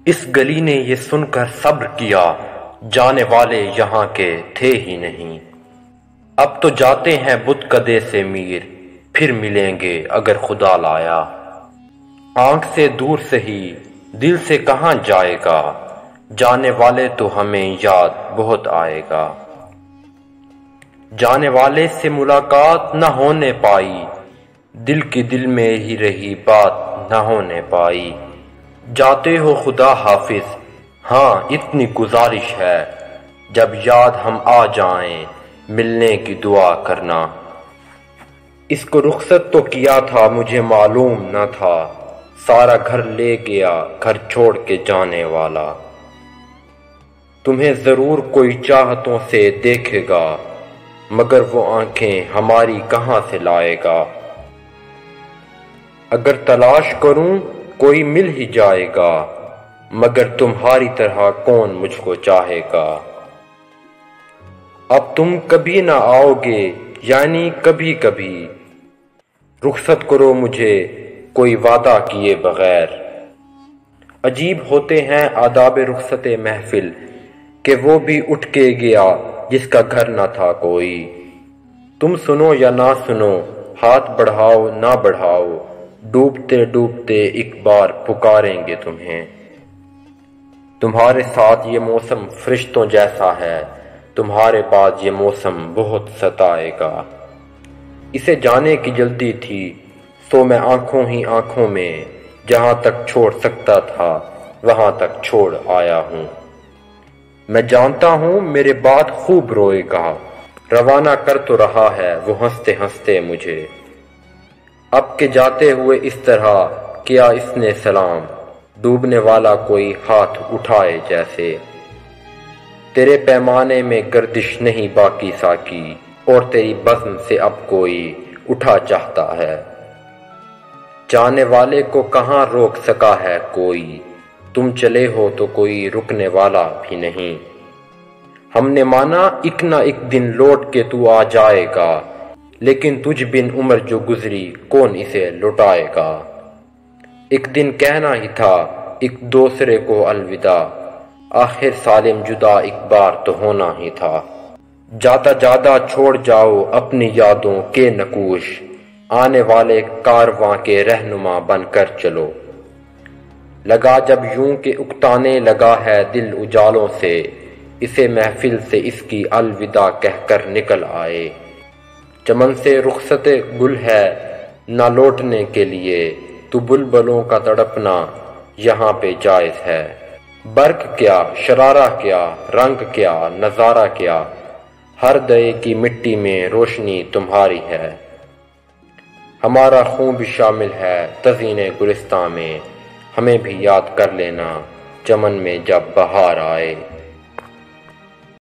اس گلی نے یہ سن کر صبر کیا، جانے والے یہاں کے تھے ہی نہیں۔ اب تو جاتے ہیں بت کدے سے میر، پھر ملیں گے اگر خدا لایا۔ آنکھ سے دور سہی دل سے کہاں جائے گا، جانے والے تو ہمیں یاد بہت آئے گا۔ جانے والے سے ملاقات نہ ہونے پائی، دل کی دل میں ہی رہی بات نہ ہونے پائی۔ جاتے ہو خدا حافظ، ہاں اتنی گزارش ہے، جب یاد ہم آ جائیں ملنے کی دعا کرنا۔ اس کو رخصت تو کیا تھا مجھے معلوم نہ تھا، سارا گھر لے گیا گھر چھوڑ کے جانے والا۔ تمہیں ضرور کوئی چاہتوں سے دیکھے گا، مگر وہ آنکھیں ہماری کہاں سے لائے گا۔ اگر تلاش کروں کوئی مل ہی جائے گا، مگر تمہاری طرح کون مجھ کو چاہے گا۔ اب تم کبھی نہ آؤ گے یعنی کبھی کبھی، رخصت کرو مجھے کوئی وعدہ کیے بغیر۔ عجیب ہوتے ہیں آداب رخصت محفل، کہ وہ بھی اٹھ کے گیا جس کا گھر نہ تھا کوئی۔ تم سنو یا نہ سنو، ہاتھ بڑھاؤ نہ بڑھاؤ، ڈوبتے ڈوبتے ایک بار پکاریں گے تمہیں۔ تمہارے ساتھ یہ موسم فرشتوں جیسا ہے، تمہارے بعد یہ موسم بہت ستائے گا۔ اسے جانے کی جلدی تھی، سو میں آنکھوں ہی آنکھوں میں جہاں تک چھوڑ سکتا تھا وہاں تک چھوڑ آیا ہوں۔ میں جانتا ہوں میرے بعد خوب روئے گا، روانہ کر تو رہا ہے وہ ہنستے ہنستے مجھے۔ اب کے جاتے ہوئے اس طرح کیا اس نے سلام، ڈوبنے والا کوئی ہاتھ اٹھائے جیسے۔ تیرے پیمانے میں گردش نہیں باقی ساکی، اور تیری بزم سے اب کوئی اٹھا چاہتا ہے۔ جانے والے کو کہاں روک سکا ہے کوئی، تم چلے ہو تو کوئی رکنے والا بھی نہیں۔ ہم نے مانا ایک نہ ایک دن لوٹ کے تو آ جائے گا، لیکن تجھ بن عمر جو گزری کون اسے لوٹائے گا۔ ایک دن کہنا ہی تھا ایک دوسرے کو الوداع، آخر سالم جدا ایک بار تو ہونا ہی تھا۔ جاتا جاتا چھوڑ جاؤ اپنی یادوں کے نقوش، آنے والے کارواں کے رہنما بن کر چلو۔ لگا جب یوں کہ اکتانے لگا ہے دل اجالوں سے، اسے محفل سے اس کی الوداع کہہ کر نکل آئے۔ چمن سے رخصت گل ہے نہ لوٹنے کے لیے، تو بلبلوں کا تڑپنا یہاں پہ جائز ہے۔ برق کیا شرارہ کیا رنگ کیا نظارہ کیا، ہر دئے کی مٹی میں روشنی تمہاری ہے۔ ہمارا خون بھی شامل ہے تزئین گلستاں میں، ہمیں بھی یاد کر لینا چمن میں جب بہار آئے۔